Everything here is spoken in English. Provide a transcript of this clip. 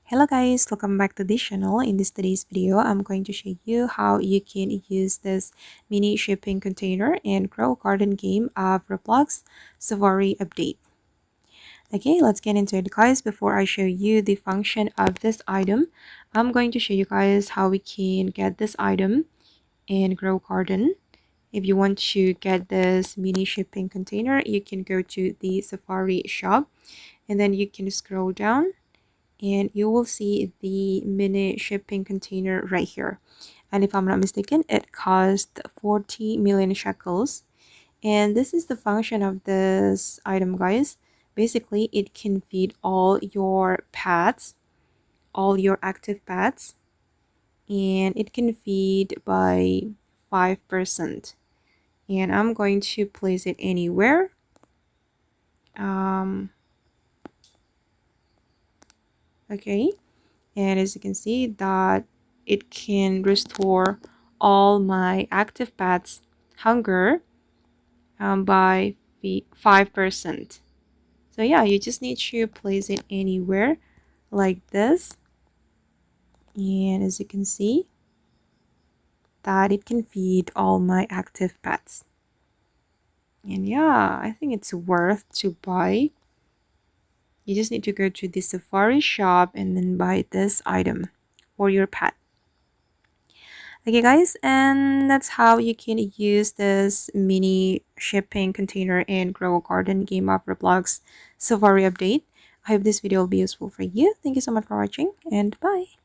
Hello guys, welcome back to this channel. In today's video, I'm going to show you how you can use this mini shipping container and grow garden game of Roblox Safari update. Okay, let's get into it guys. Before I show you the function of this item, I'm going to show you guys how we can get this item in grow garden. If you want to get this mini shipping container, you can go to the Safari shop and then you can scroll down and you will see the mini shipping container right here. And if I'm not mistaken, it cost 40 million shekels. And this is the function of this item, guys. Basically, it can feed all your pets, all your active pets, and it can feed by 5%. And I'm going to place it anywhere. Okay. And as you can see that it can restore all my active pets hunger by 5%. So yeah, you just need to place it anywhere like this. And as you can see that it can feed all my active pets. And yeah, I think it's worth to buy. You just need to go to the Safari shop and then buy this item for your pet. Okay guys, and that's how you can use this mini shipping container and grow a garden game of Roblox Safari update. I hope this video will be useful for you. Thank you so much for watching and bye.